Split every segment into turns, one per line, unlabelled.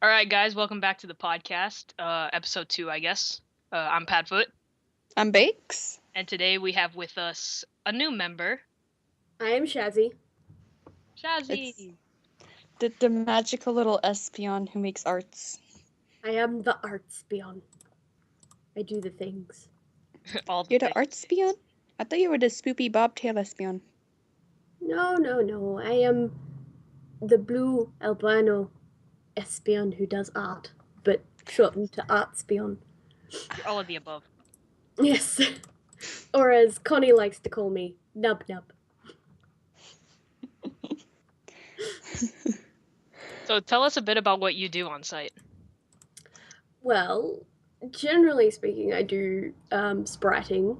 All right, guys, welcome back to the podcast, episode 2, I guess. I'm Padfoot,
I'm Bayx.
and today we have with us a new member,
I am Shazi.
It's
Shazi.
the magical little Espeon who makes arts.
I am the Artspeon. I do the things.
All the
You're the
things.
Artspeon? I thought you were the spoopy bobtail Espeon.
No. I am the blue albino Espeon who does art, but shortened to Artspeon.
You're all of the above.
Yes. Or as Connie likes to call me, Nub Nub.
So tell us a bit about what you do on site.
Well, generally speaking, I do spriting.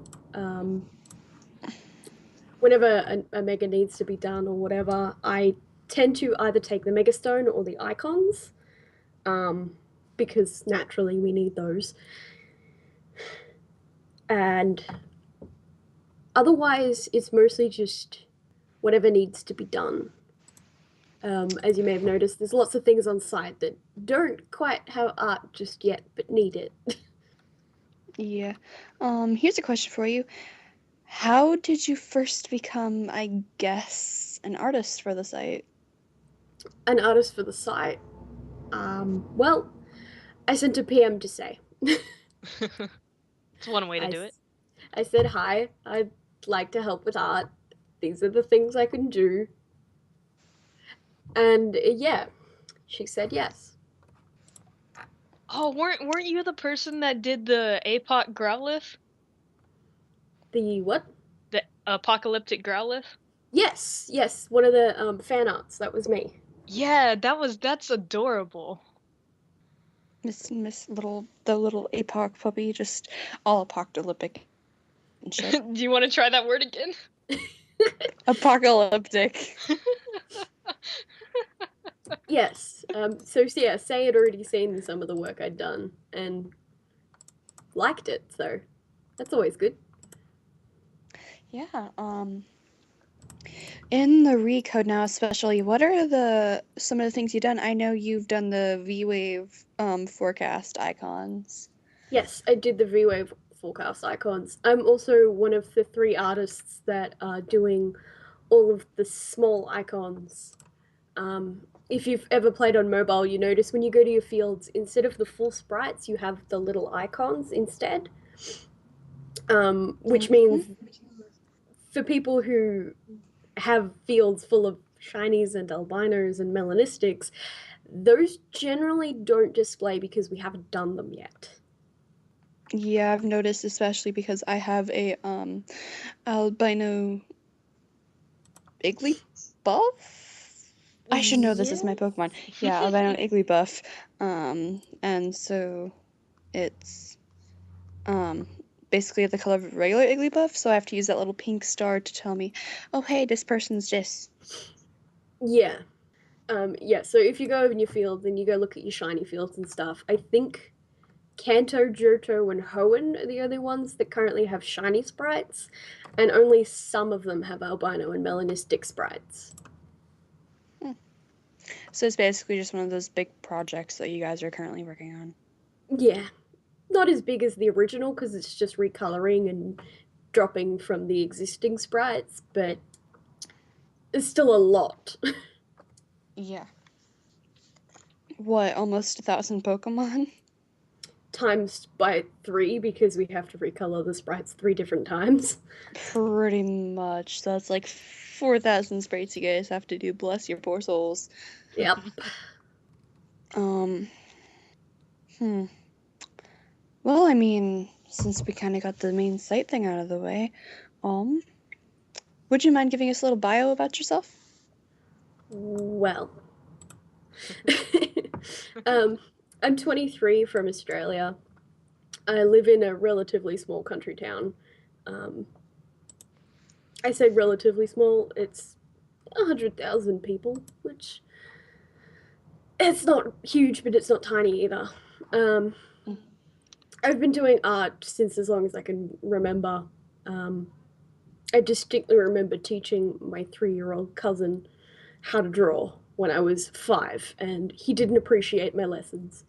Whenever a mega needs to be done or whatever, I tend to either take the mega stone or the icons, because naturally we need those. And otherwise, it's mostly just whatever needs to be done. As you may have noticed, there's lots of things on site that don't quite have art just yet, but need it.
Yeah. Here's a question for you. How did you first become, I guess, an artist for the site?
An artist for the site. Well, I sent a PM to say.
It's one way to do it.
I said, hi, I'd like to help with art. These are the things I can do. And yeah, she said yes.
Oh, weren't you the person that did the APOC Growlithe?
The what?
The apocalyptic Growlithe?
Yes, one of the fan arts. That was me.
Yeah, that's adorable.
The little APOC puppy, just all apocalyptic and shit.
Do you want to try that word again?
Apocalyptic.
Yes. So yeah, Say had already seen some of the work I'd done and liked it, so that's always good.
Yeah, in the recode now especially, what are some of the things you've done? I know you've done the V-Wave forecast icons.
Yes, I did the V-Wave forecast icons. I'm also one of the 3 artists that are doing all of the small icons. If you've ever played on mobile, you notice when you go to your fields, instead of the full sprites, you have the little icons instead. Which means for people who have fields full of shinies and albinos and melanistics, those generally don't display because we haven't done them yet.
Yeah, I've noticed, especially because I have a albino Igglybuff. I should know this is my Pokemon. Yeah, albino Igglybuff. And so it's basically the color of a regular Igglybuff, so I have to use that little pink star to tell me, oh hey, this person's this.
Yeah. So if you go in your fields and you go look at your shiny fields and stuff, I think Kanto, Johto, and Hoenn are the only ones that currently have shiny sprites, and only some of them have albino and melanistic sprites.
So it's basically just one of those big projects that you guys are currently working on.
Yeah. Not as big as the original, because it's just recoloring and dropping from the existing sprites, but it's still a lot.
Yeah. What, almost 1,000 Pokemon?
Times by 3, because we have to recolor the sprites 3 different times.
Pretty much. So that's like 4,000 sprites you guys have to do. Bless your poor souls.
Yep.
Well, I mean, since we kind of got the main site thing out of the way, would you mind giving us a little bio about yourself?
Well, I'm 23 from Australia. I live in a relatively small country town. I say relatively small, it's 100,000 people, which it's not huge, but it's not tiny either. I've been doing art since as long as I can remember. I distinctly remember teaching my 3-year-old cousin how to draw when I was 5, and he didn't appreciate my lessons.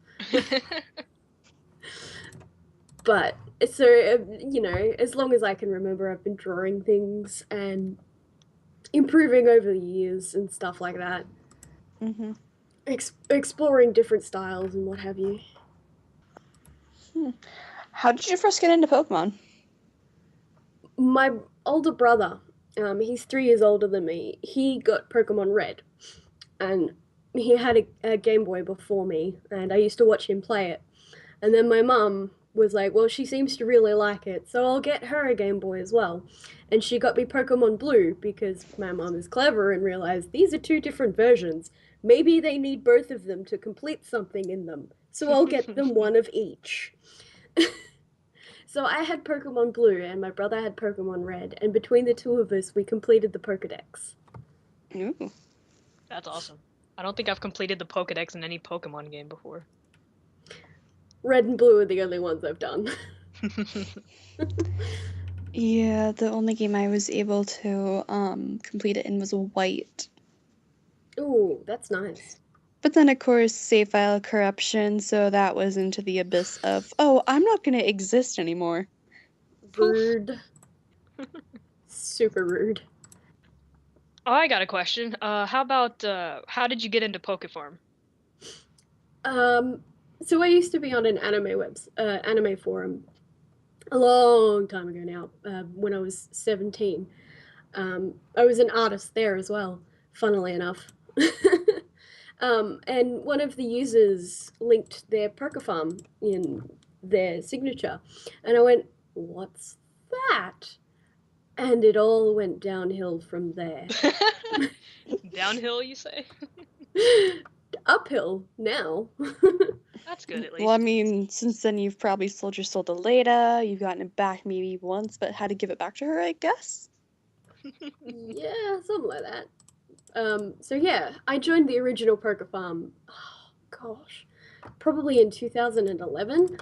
But so, as long as I can remember, I've been drawing things and improving over the years and stuff like that.
Mm-hmm.
Exploring different styles and what have you.
How did you first get into Pokemon?
My older brother, he's 3 years older than me, he got Pokemon Red. And he had a Game Boy before me, and I used to watch him play it. And then my mum was like, well, she seems to really like it, so I'll get her a Game Boy as well. And she got me Pokemon Blue because my mum is clever and realized these are 2 different versions. Maybe they need both of them to complete something in them, so I'll get them one of each. So I had Pokemon Blue and my brother had Pokemon Red, and between the 2 of us, we completed the Pokedex.
Ooh.
That's awesome. I don't think I've completed the Pokedex in any Pokemon game before.
Red and Blue are the only ones I've done.
Yeah, the only game I was able to complete it in was White.
Ooh, that's nice.
But then, of course, save file corruption, so that was into the abyss of, oh, I'm not going to exist anymore.
Rude. Super rude.
Oh, I got a question. How about how did you get into Pokefarm?
So I used to be on an anime forum a long time ago now, when I was 17. I was an artist there as well, funnily enough. And one of the users linked their Pokefarm in their signature, and I went, "What's that?" And it all went downhill from there.
Downhill, you say?
Uphill now.
That's good at least.
Well, I mean, since then you've probably sold your soul to Leda, you've gotten it back maybe once, but had to give it back to her, I guess?
Yeah, something like that. So yeah, I joined the original Pokefarm, oh gosh, probably in 2011.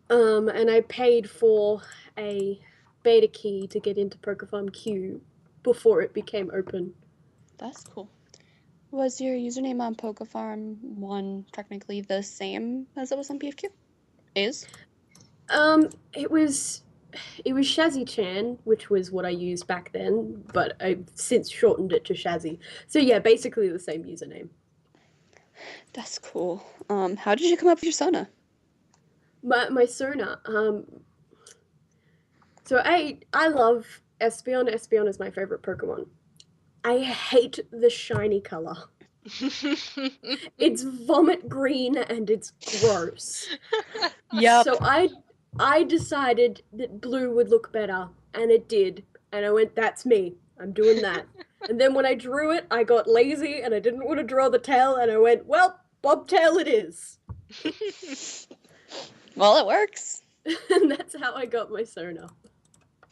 And I paid for a beta key to get into Pokefarm Q before it became open.
That's cool. Was your username on Pokefarm 1 technically the same as it was on PFQ? Is?
It was Shazi-chan, which was what I used back then, but I've since shortened it to Shazi. So yeah, basically the same username.
That's cool. How did you come up with your Sona?
My Sona, so I love Espeon. Espeon is my favorite Pokemon. I hate the shiny color. It's vomit green and it's gross.
Yep.
So I decided that blue would look better, and it did. And I went, that's me. I'm doing that. And then when I drew it, I got lazy and I didn't want to draw the tail, and I went, well, bobtail it is.
Well, it works.
And that's how I got my Sona.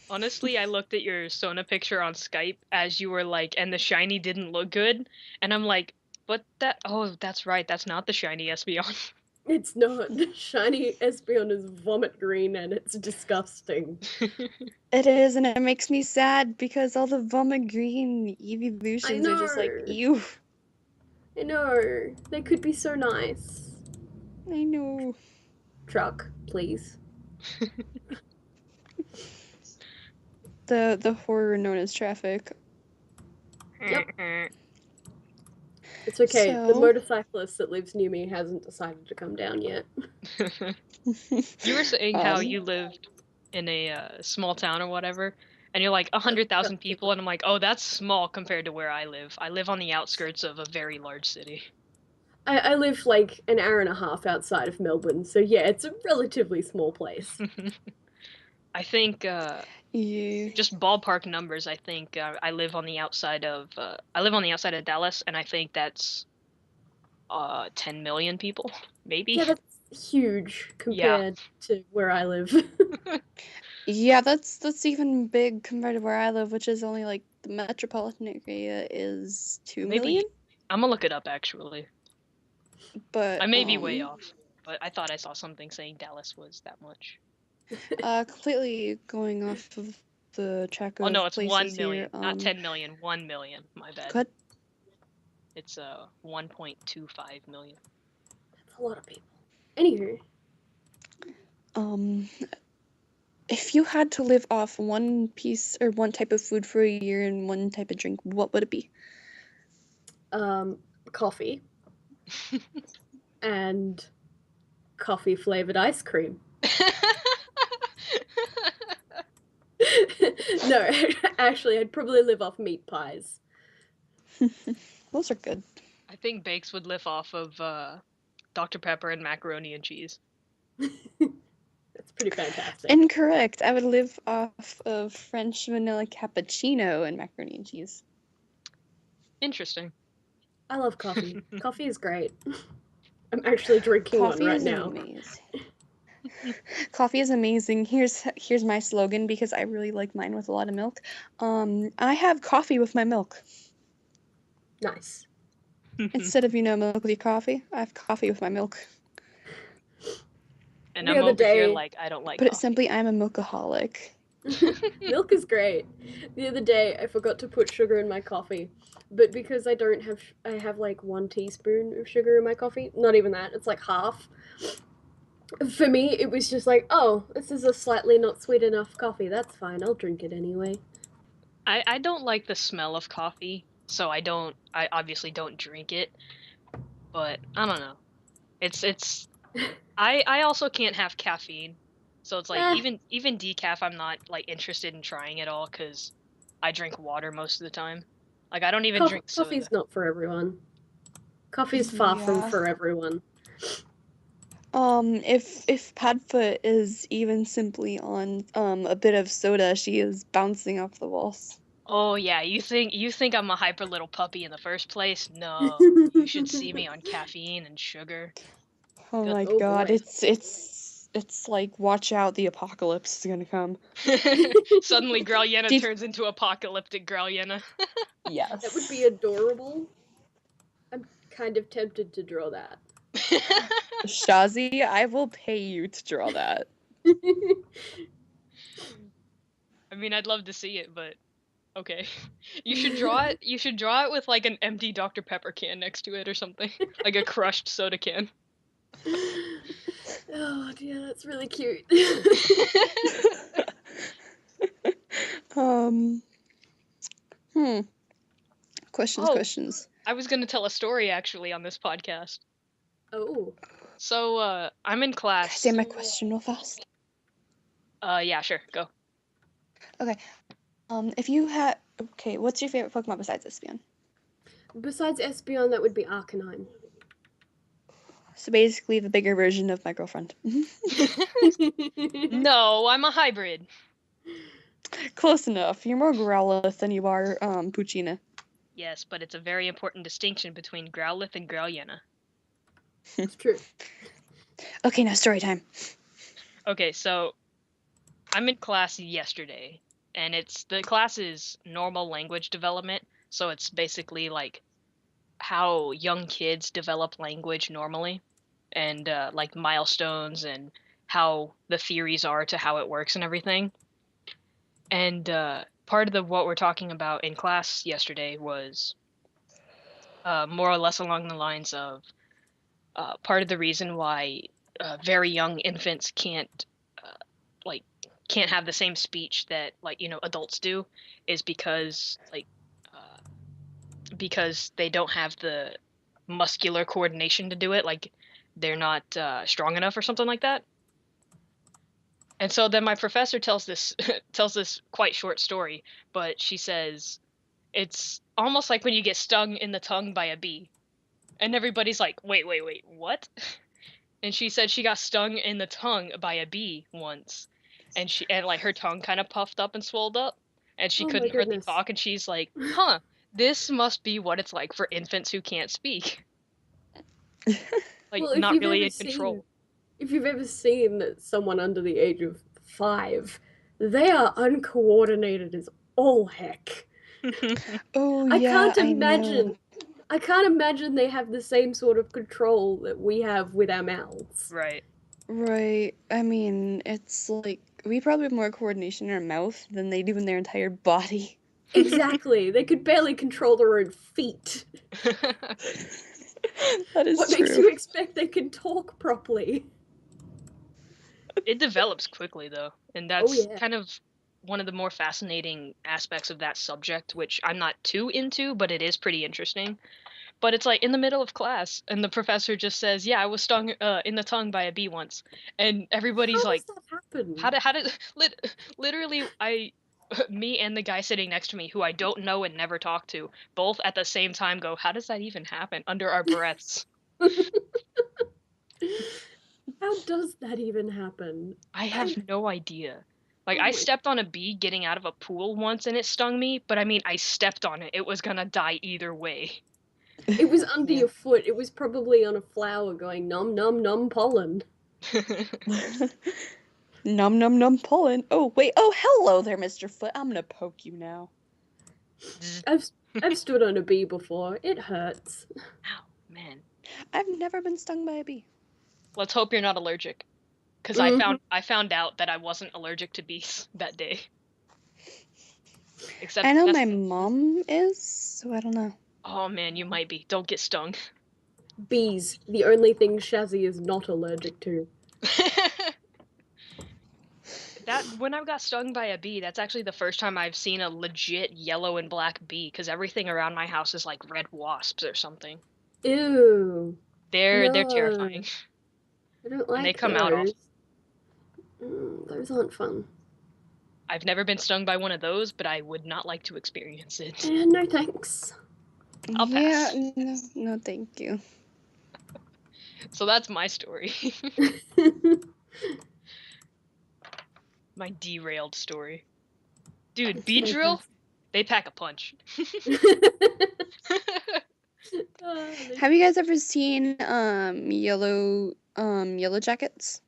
Honestly, I looked at your Sona picture on Skype as you were like, and the shiny didn't look good, and I'm like, but that's right, that's not the shiny Espeon.
It's not. The shiny Espeon is vomit green and it's disgusting.
It is, and it makes me sad because all the vomit green evolutions are just like, ew.
I know. They could be so nice.
I know.
Truck, please.
The horror known as traffic.
Yep. It's okay.
So-
The motorcyclist that lives near me hasn't decided to come down yet.
You were saying how you lived in a small town or whatever, and you're like 100,000 people, and I'm like, oh, that's small compared to where I live. I live on the outskirts of a very large city.
I live like an hour and a half outside of Melbourne, so yeah, it's a relatively small place.
I think
Yeah.
just ballpark numbers. I think I live on the outside of Dallas, and I think that's 10 million people, maybe.
Yeah, that's huge compared to where I live.
Yeah, that's even big compared to where I live, which is only like the metropolitan area is 2 million.
I'm gonna look it up actually.
But
I may be way off, but I thought I saw something saying Dallas was that much.
Completely going off of the track of
Oh no, it's
places
1 million,
here,
not 10 million. 1 million. My bad.
Good.
It's 1.25 million.
That's a lot of people. Anywho.
If you had to live off one piece or one type of food for a year and one type of drink, what would it be?
Coffee. And coffee flavored ice cream. No, actually, I'd probably live off meat pies.
Those are good.
I think Bayx would live off of Dr. Pepper and macaroni and cheese.
That's pretty fantastic.
Incorrect. I would live off of French vanilla cappuccino and macaroni and cheese.
Interesting.
I love coffee. Coffee is great. I'm actually drinking one right now.
Amazing. Coffee is amazing. Here's my slogan because I really like mine with a lot of milk. I have coffee with my milk.
Nice.
Instead of milk with your coffee, I have coffee with my milk.
And I'm over here like I don't like
Put
coffee.
it simply, I'm a milkaholic.
Milk is great. The other day, I forgot to put sugar in my coffee, but because I have like 1 teaspoon of sugar in my coffee. Not even that. It's like half. For me, it was just like, oh, this is a slightly not sweet enough coffee. That's fine. I'll drink it anyway.
I don't like the smell of coffee, so I obviously don't drink it. But I don't know. It's I also can't have caffeine. So it's like even decaf I'm not like interested in trying at all cuz I drink water most of the time. Like I don't even drink soda.
Coffee's not for everyone. Coffee's far from for everyone.
If Padfoot is even simply on a bit of soda, she is bouncing off the walls.
Oh yeah, you think I'm a hyper little puppy in the first place? No, you should see me on caffeine and sugar.
Oh my god,
boy.
it's like, watch out, the apocalypse is gonna come.
Suddenly Growlyenna turns into apocalyptic Growlyenna.
Yes.
That would be adorable. I'm kind of tempted to draw that.
Shazi, I will pay you to draw that.
I mean, I'd love to see it, but okay. You should draw it. You should draw it with like an empty Dr. Pepper can next to it or something, like a crushed soda can.
Oh dear, that's really cute.
Questions.
I was gonna tell a story actually on this podcast.
Oh.
So I'm in class.
Can I say my question real fast?
Yeah, sure, go.
Okay. If you had what's your favorite Pokemon besides Espeon?
Besides Espeon, that would be Arcanine.
So basically the bigger version of my girlfriend.
No, I'm a hybrid.
Close enough. You're more Growlithe than you are Poochyena.
Yes, but it's a very important distinction between Growlithe and Growlyenna.
It's true.
Okay, now story time.
Okay, so I'm in class yesterday, and the class is normal language development, so it's basically like how young kids develop language normally, and like milestones and how the theories are to how it works and everything. And part of what we're talking about in class yesterday was more or less along the lines of part of the reason why very young infants can't have the same speech that adults do is because because they don't have the muscular coordination to do it, like they're not strong enough or something like that. And so then my professor tells this quite short story, but she says it's almost like when you get stung in the tongue by a bee. And everybody's like, wait, what? And she said she got stung in the tongue by a bee once. And like her tongue kind of puffed up and swelled up. And she couldn't hardly talk. And she's like, huh, this must be what it's like for infants who can't speak. Like, well, not really in control.
If you've ever seen someone under the age of 5, they are uncoordinated as all heck.
Oh, yeah,
I can't imagine they have the same sort of control that we have with our mouths.
Right.
Right. I mean, it's like we probably have more coordination in our mouth than they do in their entire body.
Exactly. They could barely control their own feet.
That is
What
true.
makes you expect they can talk properly?
It develops quickly, though, and
Oh,
that's
yeah.
kind of one of the more fascinating aspects of that subject, which I'm not too into, but it is pretty interesting. But it's like in the middle of class, and the professor just says, "Yeah, I was stung in the tongue by a bee once," and everybody's
How
like,
does that happen?
how did literally me and the guy sitting next to me, who I don't know and never talk to, both at the same time go, "How does that even happen?" under our breaths.
How does that even happen?
I have no idea. Like,
Oh
I
my-
stepped on a bee getting out of a pool once and it stung me, but I mean, I stepped on it. It was gonna die either way.
It was under
Yeah.
your foot. It was probably on a flower going nom nom nom pollen.
Num num num pollen. Oh wait. Oh hello there, Mr. Foot. I'm gonna poke you now.
I've stood on a bee before. It hurts.
Ow, man.
I've never been stung by a bee.
Let's hope you're not allergic. Because I found out that I wasn't allergic to bees that day. Except
I know
that's-
my mom is, so I don't know.
Oh man, you might be. Don't get stung.
Bees, the only thing Shazi is not allergic to.
That when I got stung by a bee, that's actually the first time I've seen a legit yellow and black bee, because everything around my house is like red wasps or something.
Ew.
They're
No.
terrifying.
I don't like
And they come out
those. Those aren't fun.
I've never been stung by one of those, but I would not like to experience it.
No thanks.
I'll pass.
Yeah, no, thank you.
So that's my story. My derailed story. Dude, bee drill? They pack a punch.
Have you guys ever seen yellow jackets?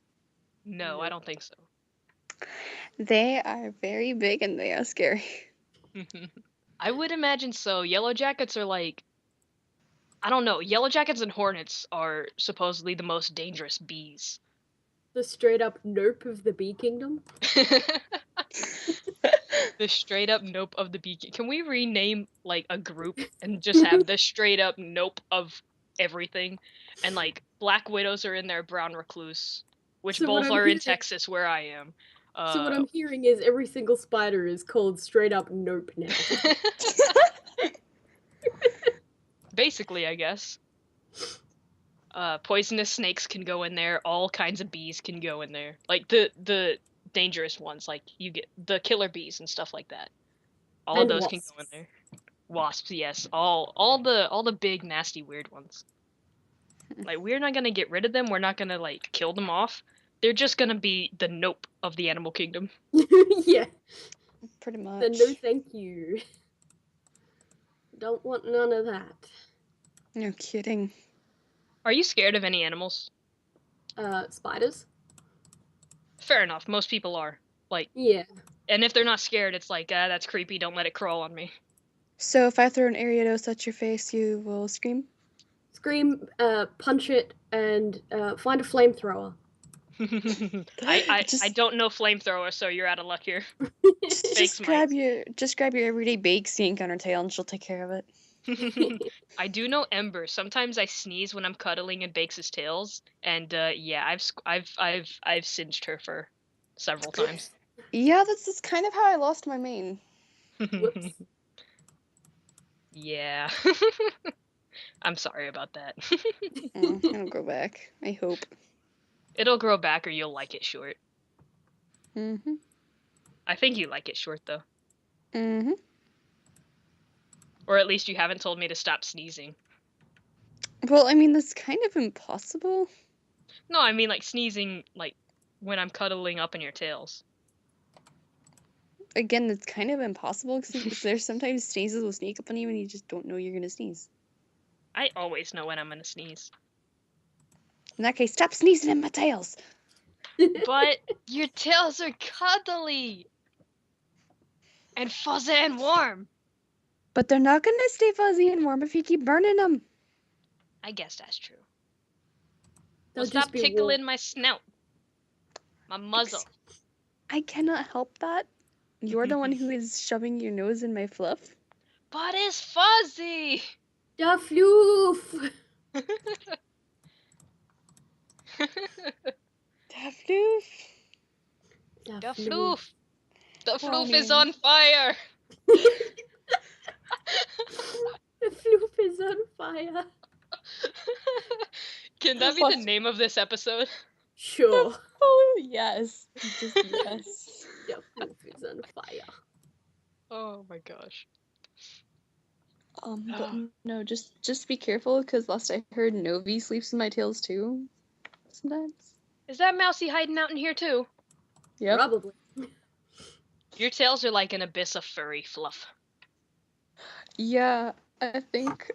No, I don't think so.
They are very big and they are scary.
I would imagine so. Yellow jackets are like, I don't know. Yellow jackets and hornets are supposedly the most dangerous bees.
The straight up nope of the bee kingdom.
The straight up nope of the bee. Can we rename like a group and just have the straight up nope of everything? And like black widows are in there, brown recluse, which
So what
both
I'm
are in
hearing-
Texas where I am.
So what I'm hearing is every single spider is called straight up nope now.
Basically, I guess. Poisonous snakes can go in there. All kinds of bees can go in there. Like the dangerous ones, like you get the killer bees and stuff like that. All
And
of those can go in there. Wasps, yes. All the big nasty weird ones. Like we're not gonna get rid of them. We're not gonna like kill them off. They're just gonna be the nope of the animal kingdom.
Yeah.
Pretty much.
Then no thank you. Don't want none of that.
No kidding.
Are you scared of any animals?
Spiders?
Fair enough. Most people are. Like,
Yeah.
and if they're not scared, it's like, that's creepy. Don't let it crawl on me.
So if I throw an Ariados at your face, you will scream?
Scream, punch it, and find a flamethrower.
I don't know flamethrower, so you're out of luck here.
Just grab your everyday Bayx yank on her tail and she'll take care of it.
I do know Ember. Sometimes I sneeze when I'm cuddling in Bayx's tails, and yeah, I've singed her for several times.
Yeah, that's kind of how I lost my mane.
Whoops.
Yeah. I'm sorry about that.
It'll grow back. I hope.
It'll grow back or you'll like it short.
Mm-hmm.
I think you like it short, though.
Mm-hmm.
Or at least you haven't told me to stop sneezing.
Well, I mean, that's kind of impossible.
No, I mean, like, sneezing, like, when I'm cuddling up in your tails.
Again, that's kind of impossible because there's sometimes sneezes will sneak up on you and you just don't know you're gonna sneeze.
I always know when I'm gonna sneeze.
In that case, stop sneezing in my tails.
But your tails are cuddly! And fuzzy and warm!
But they're not gonna stay fuzzy and warm if you keep burning them.
I guess that's true.
They'll
Well, stop
just be
tickling my snout. My muzzle.
I cannot help that. You're the one who is shoving your nose in my fluff?
But it's fuzzy!
Da Floof!
Da Floof!
The Floof! The
Oh,
Floof is
man.
on fire!
The Floof is on fire.
Can that be
What?
the name of this episode?
Sure.
Oh, yes. Just yes.
The Floof is on fire.
Oh my gosh.
But no, just be careful, because last I heard Novi sleeps in my tails too. Sometimes.
Is that Mousy hiding out in here too?
Yep.
Probably.
Your tails are like an abyss of furry fluff.
Yeah, I think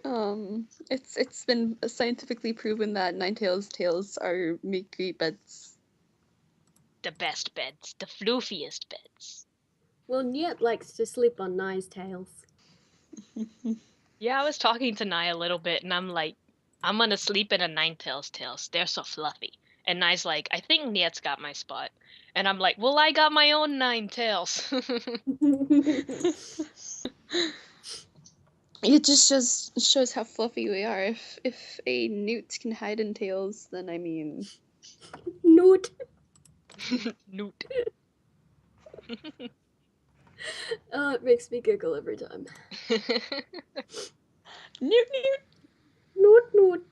it's been scientifically proven that Ninetales tails make great beds.
The best beds. The floofiest beds.
Well, Nyet likes to sleep on Nye's tails.
Yeah, I was talking to Nye a little bit, and I'm like, I'm gonna sleep in a Ninetales tails. They're so fluffy. And Nye's like, I think Nyet's got my spot. And I'm like, well, I got my own 9 tails.
It just shows how fluffy we are. If a newt can hide in tails, then I mean,
Newt.
Newt.
It makes me giggle every time.
newt.
Newt.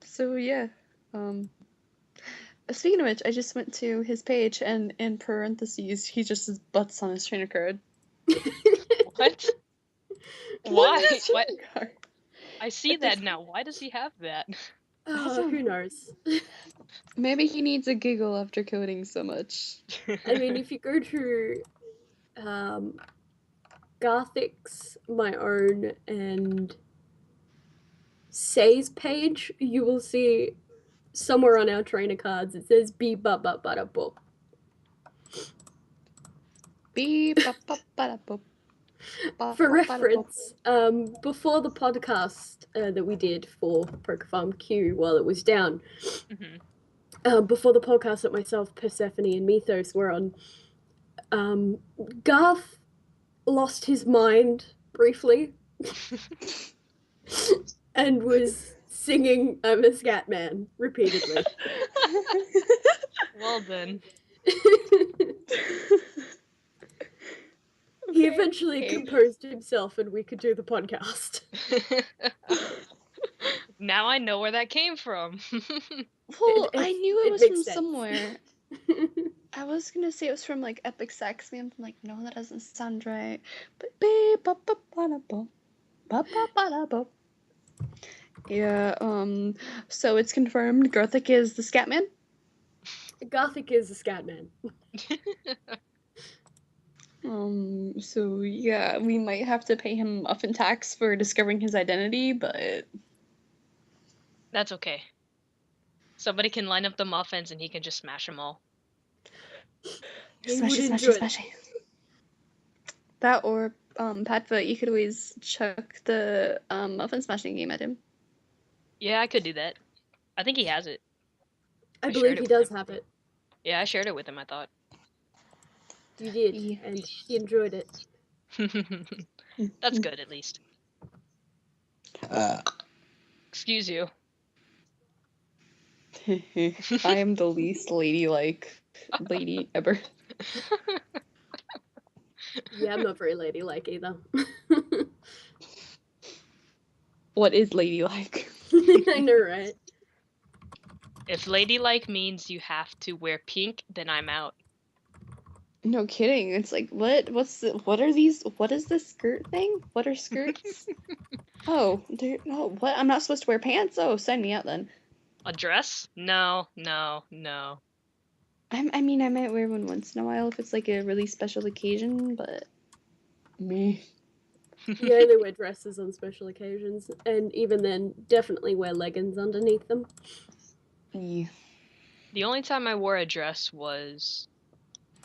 So yeah, speaking of which, I just went to his page, and in parentheses, he just has butts on his trainer card.
What?
Look
Why?
at his
What?
trainer card.
I see that now. Why does he have that?
Who knows?
Maybe he needs a giggle after coding so much.
I mean, if you go to Garthic's, my own, and Sei's page, you will see somewhere on our trainer cards it says beep ba ba ba da boop.
Beep, ba, ba, ba, da, boop. Ba,
For
ba, ba, da, boop.
reference, before the podcast that we did for Poker Farm Q while it was down, before the podcast that myself, Persephone, and Mythos were on, Garth lost his mind briefly and was singing I'm a Scat Man repeatedly.
Well then.
He eventually composed himself and we could do the podcast.
Now I know where that came from.
Well, I knew it was
makes
from
sense.
somewhere. I was gonna say it was from like Epic Sax Man. I'm like, no, that doesn't sound right. But beep, ba, ba, ba, da, boop. Ba, ba, ba, da, boop. Yeah, so it's confirmed Garthic is the Scatman?
Garthic is a Scat Man.
So yeah, we might have to pay him muffin tax for discovering his identity, but
That's okay. Somebody can line up the muffins and he can just smash them all.
smash
would
it. That or Padfoot, you could always chuck the muffin smashing game at him.
Yeah, I could do that. I think he has it.
I
I
believe
shared
he
it with
does
him.
have it.
Yeah, I shared it with him, I thought.
You did,
Yeah.
and he enjoyed it.
That's good, at least. Excuse you.
I am the least ladylike lady ever.
Yeah, I'm not very ladylike either.
What is ladylike?
I know, right?
If ladylike means you have to wear pink, then I'm out.
No kidding. It's like, what are these? What is this skirt thing? What are skirts? Oh, what? I'm not supposed to wear pants? Oh, sign me out then.
A dress? No.
I mean, I might wear one once in a while if it's like a really special occasion, but me.
You only wear dresses on special occasions, and even then, definitely wear leggings underneath them.
Yeah.
The only time I wore a dress was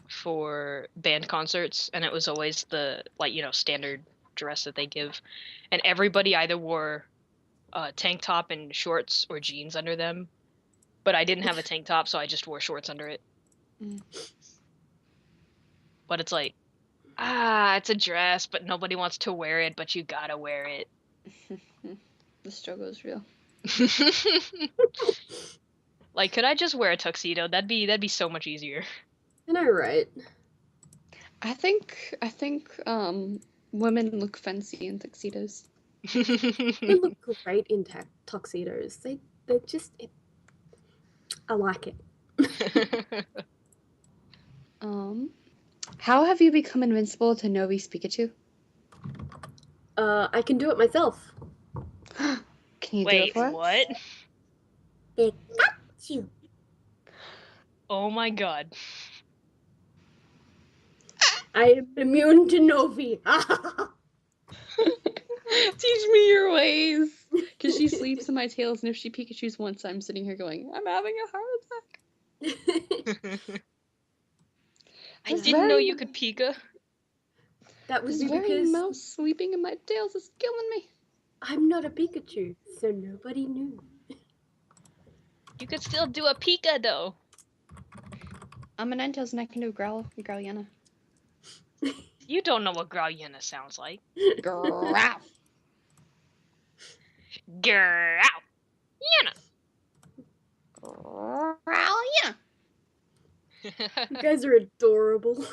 for band concerts, and it was always the, like, standard dress that they give. And everybody either wore a tank top and shorts or jeans under them. but I didn't have a tank top, so I just wore shorts under it. But it's like, it's a dress, but nobody wants to wear it, but you gotta wear it.
The struggle is real.
Like, could I just wear a tuxedo? That'd be so much easier.
I know, right?
I think women look fancy in tuxedos.
They look great in tuxedos. They just I like it.
How have you become invincible to Novi's Pikachu?
I can do it myself.
Can you do
Wait,
it for us?
what?
Pikachu.
Oh my god.
I am immune to Novi.
Teach me your ways. Because she sleeps in my tails, and if she Pikachu's once, I'm sitting here going, I'm having a heart attack.
I didn't know you could Pika.
That was
This very
because
mouse sleeping in my tails is killing me.
I'm not a Pikachu, so nobody knew.
You could still do a Pika, though.
I'm a Ninetales and I can do a Growlithe.
You don't know what Growlithe sounds like.
Growl.
Growlithe.
Growlithe.
You guys are adorable.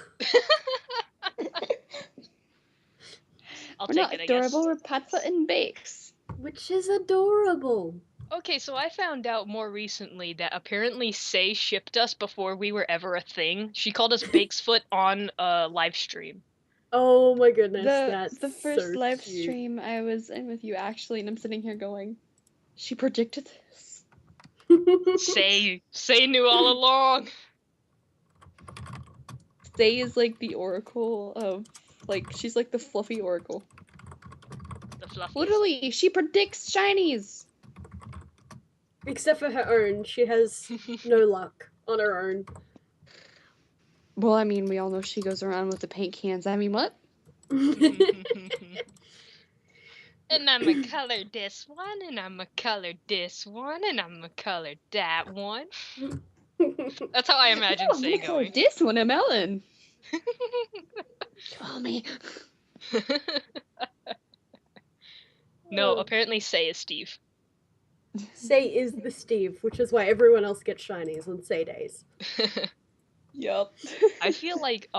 I'll
We're
take
not
it, I guess.
adorable, we're Padfoot and Bayx.
Which is adorable.
Okay, so I found out more recently that apparently Sei shipped us before we were ever a thing. She called us Bakesfoot on a live stream.
Oh my goodness, that's
The first
so
live
cute.
stream I was in with you actually, and I'm sitting here going, she predicted this.
Sei knew all along.
Sei is like the oracle of, like, she's like the fluffy oracle.
The fluffiest.
Literally, she predicts shinies.
Except for her own, she has no luck on her own.
Well, I mean, we all know she goes around with the paint cans. I mean, what?
And I'ma color this one, and I'ma color this one, and I'ma color that one. That's how I imagine
I'm
Sei
gonna color
going.
this one a melon. Call me.
No, apparently Sei is Steve.
Sei is the Steve, which is why everyone else gets shinies on Sei days.
Yup.
I feel like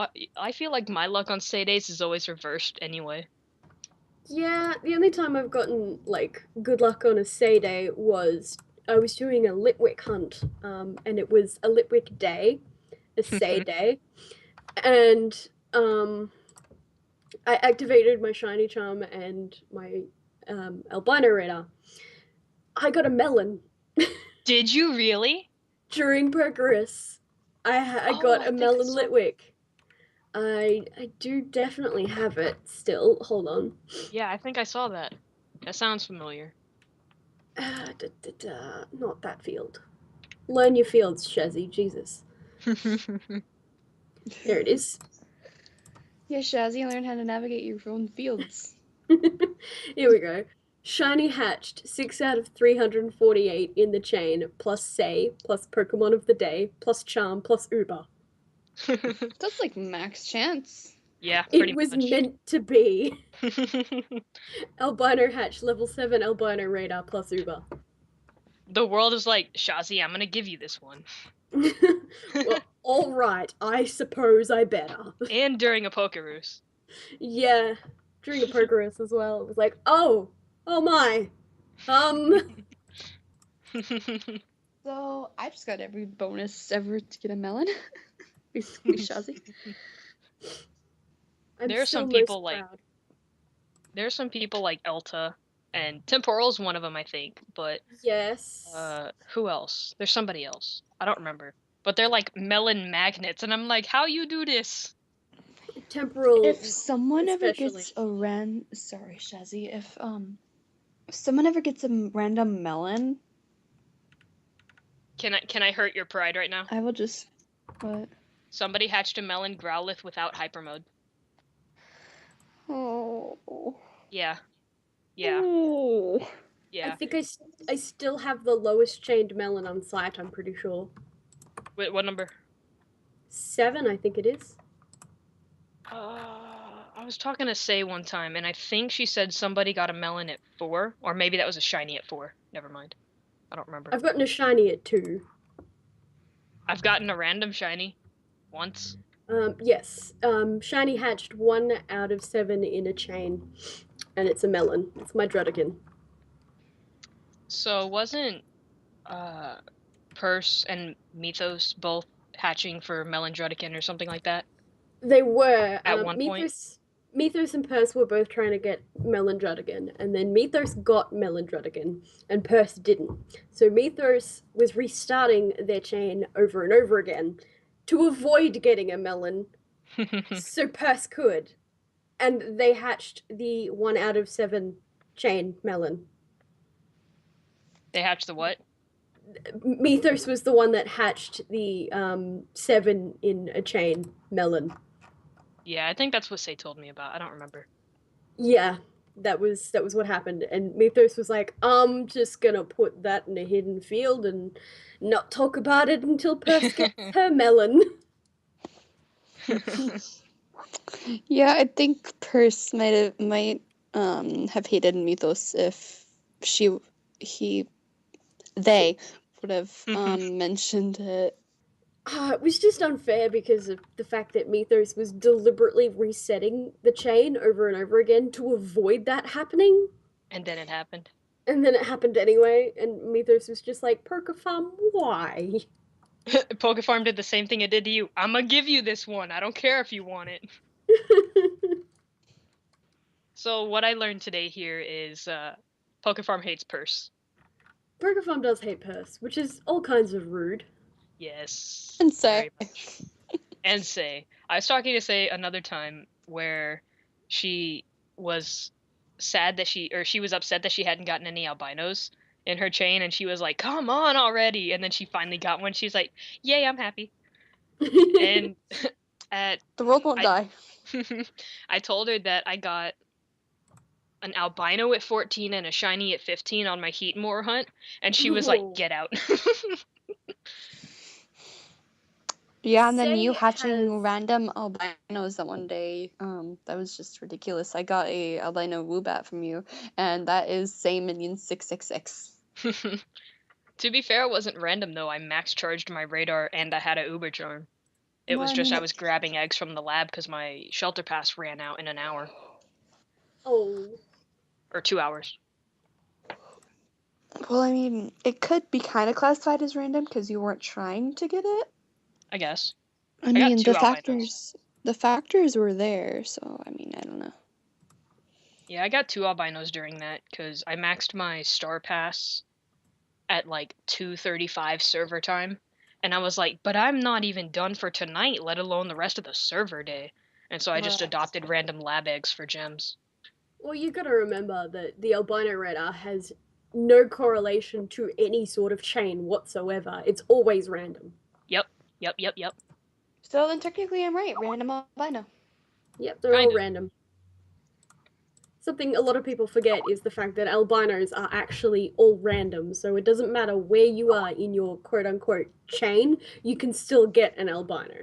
my luck on Sei days is always reversed anyway.
Yeah, the only time I've gotten, like, good luck on a Sei day was I was doing a Litwick hunt, and it was a Litwick day, a Sei day, and I activated my shiny charm and my albino radar. I got a melon.
Did you really?
During progress. I got a melon
I saw-
Litwick. I do definitely have it still. Hold on.
Yeah, I think I saw that. That sounds familiar.
Not that field. Learn your fields, Shazi. Jesus. There it is.
Yeah, Shazi, learn how to navigate your own fields.
Here we go. Shiny hatched, 6 out of 348 in the chain, plus Sei, plus Pokemon of the Day, plus Charm, plus Uber.
That's like max chance.
Yeah, pretty
It was
much.
meant to be. Albino hatch, level 7 albino radar, plus Uber.
The world is like, Shazi, I'm gonna give you this one.
Well, alright, I suppose I better.
And during a Pokeroos.
Yeah, during a Pokeroos as well. It was like, oh my.
So, I just got every bonus ever to get a melon. Basically, Shazi.
There are some people like Elta, and Temporal's one of them, I think. But
yes.
who else? There's somebody else. I don't remember. But they're like melon magnets, and I'm like, how you do this?
Temporal.
If someone ever
especially.
gets a sorry, Shazi, if someone ever gets a random melon,
Can I hurt your pride right now?
I will just what?
Somebody hatched a melon Growlithe without hyper mode.
Oh.
Yeah. Yeah.
Oh.
Yeah.
think I still have the lowest chained melon on site, I'm pretty sure.
Wait, what number?
7, I think it is.
I was talking to Sei one time, and I think she said somebody got a melon at 4, or maybe that was a shiny at 4. Never mind. I don't remember.
I've gotten a shiny at 2.
I've gotten a random shiny once.
Yes. Shiny hatched 1 out of 7 in a chain, and it's a melon. It's my Drudigan.
So wasn't Purse and Mythos both hatching for Melon Drudican or something like that
They were.
at one point?
Mythos and Purse were both trying to get Melon Drudigan, and then Mythos got Melon Drudigan, and Purse didn't. So Mythos was restarting their chain over and over again to avoid getting a melon, so Purse could. And they hatched the 1 out of 7 chain melon.
They hatched the what?
Mythos was the one that hatched the 7 in a chain melon.
Yeah, I think that's what Sei told me about. I don't remember.
Yeah, that was what happened. And Mythos was like, I'm just gonna put that in a hidden field and not talk about it until Purse gets her melon.
Yeah, I think Purse might have hated Mythos if they would have mentioned it.
It was just unfair because of the fact that Mythos was deliberately resetting the chain over and over again to avoid that happening.
And then it happened.
And then it happened anyway, and Mythos was just like, Perkafarm, why?
Pokefarm did the same thing it did to you. I'm gonna give you this one. I don't care if you want it. So what I learned today here is Pokefarm hates Purse.
Perkafarm does hate Purse, which is all kinds of rude.
Yes.
And Sei.
And Sei. I was talking to Sei another time where she was sad that she was upset that she hadn't gotten any albinos in her chain, and she was like, come on already, and then she finally got one. She's like, yay, I'm happy. And
the world won't die.
I told her that I got an albino at 14 and a shiny at 15 on my Heatmore hunt, and she was like, get out.
Yeah, and then
Sei
you hatching
has-
random albinos that one day, that was just ridiculous. I got a albino Woobat from you, and that is same minion 666.
To be fair, it wasn't random though. I max charged my radar and I had a Uber charm. It
Well,
was
I
just
mean,
I was grabbing eggs from the lab because my shelter pass ran out in an hour
Oh.
or 2 hours.
Well, I mean, it could be kind of classified as random because you weren't trying to get it.
I guess.
I
got
mean,
2
the factors were there, so I mean, I don't know.
Yeah, I got 2 albinos during that because I maxed my star pass at like 2:35 server time, and I was like, but I'm not even done for tonight, let alone the rest of the server day. And so I just
Right.
adopted random lab eggs for gems.
Well, you gotta remember that the albino radar has no correlation to any sort of chain whatsoever. It's always random.
Yep.
So then technically I'm right, random albino.
Yep, they're all random. Something a lot of people forget is the fact that albinos are actually all random, so it doesn't matter where you are in your quote-unquote chain, you can still get an albino.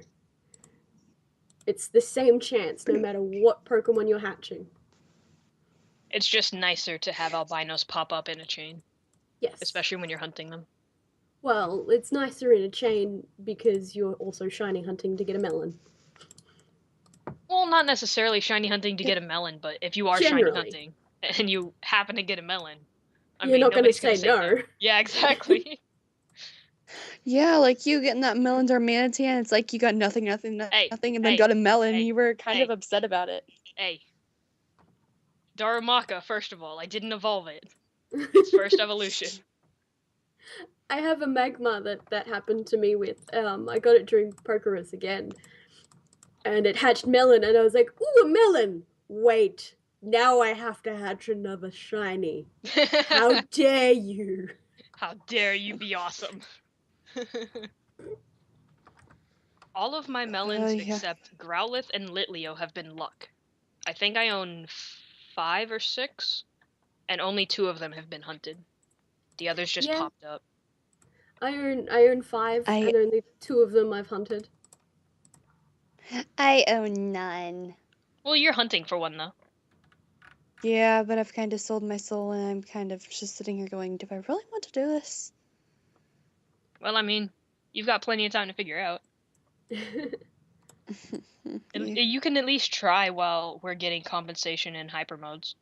It's the same chance no matter what Pokemon you're hatching.
It's just nicer to have albinos pop up in a chain.
Yes.
Especially when you're hunting them.
Well, it's nicer in a chain because you're also shiny hunting to get a melon.
Well, not necessarily shiny hunting to get a melon, but if you are shiny hunting and you happen to get a melon,
you're not going to say no.
Yeah, exactly.
Yeah, like you getting that melon or manatee, and it's like you got nothing, and then got a melon, and you were kind of upset about it.
Hey. Darumaka, first of all, I didn't evolve it. It's first evolution.
I have a magma that happened to me with, I got it during Pokerus again. And it hatched melon, and I was like, ooh, a melon! Wait, now I have to hatch another shiny. How dare you?
How dare you be awesome. All of my melons except Growlithe and Litleo have been luck. I think I own 5 or 6. and only 2 of them have been hunted. The others just popped up.
I own 5, and only 2 of them I've hunted.
I own none.
Well, you're hunting for one, though.
Yeah, but I've kind of sold my soul, and I'm kind of just sitting here going, do I really want to do this?
Well, I mean, you've got plenty of time to figure out. You can at least try while we're getting compensation in hyper modes.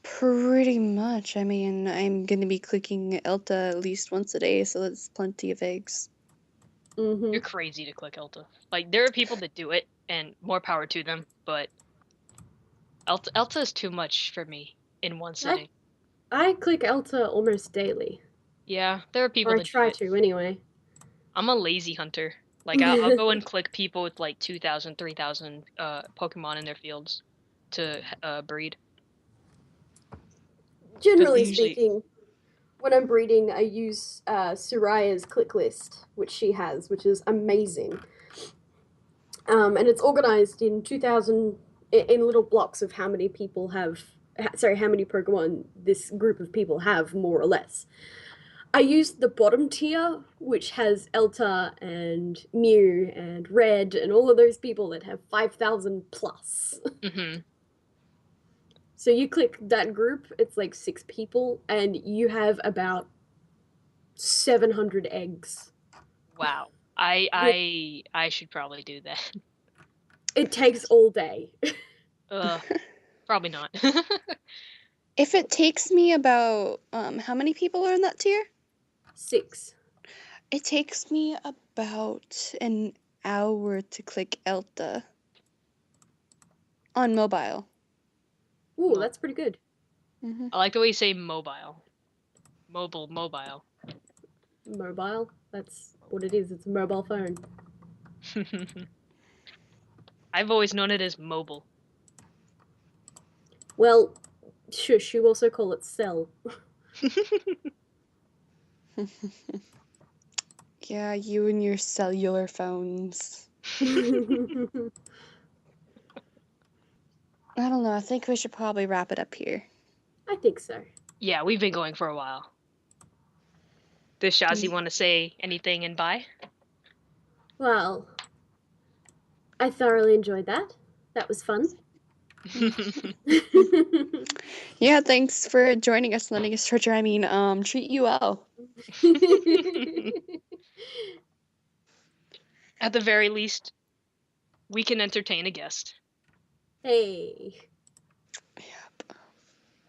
Pretty much. I mean, I'm going to be clicking Elta at least once a day, so that's plenty of eggs.
You're crazy to click Elta. Like, there are people that do it, and more power to them, but Elta is too much for me in one sitting.
I click Elta almost daily.
Yeah, there are people
or
that
I try
do it.
to, anyway.
I'm a lazy hunter. Like, I'll go and click people with, like, 2,000, 3,000 Pokemon in their fields to breed.
Generally speaking, when I'm breeding, I use Soraya's click list, which she has, which is amazing. And it's organized in 2,000 in little blocks of how many people have. How many Pokemon this group of people have, more or less. I used the bottom tier, which has Elta and Mew and Red and all of those people that have 5,000 plus. So you click that group, it's like 6 people, and you have about 700 eggs.
Wow. I should probably do that.
It takes all day.
Probably not.
If it takes me about, how many people are in that tier?
6.
It takes me about an hour to click Elta. On mobile.
Ooh, that's pretty good.
I like the way you say mobile. Mobile.
Mobile? That's what it is. It's a mobile phone.
I've always known it as mobile.
Well, shush, you also call it cell.
Yeah, you and your cellular phones. I don't know, I think we should probably wrap it up here.
I think so.
Yeah, we've been going for a while. Does Shazi want to say anything and bye?
Well, I thoroughly enjoyed that. That was fun.
Yeah, thanks for joining us, lending us treasure. I mean, treat you well.
At the very least, we can entertain a guest.
Hey.
Yep.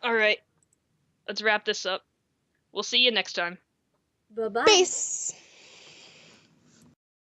All right, let's wrap this up. We'll see you next time.
Bye-bye.
Peace.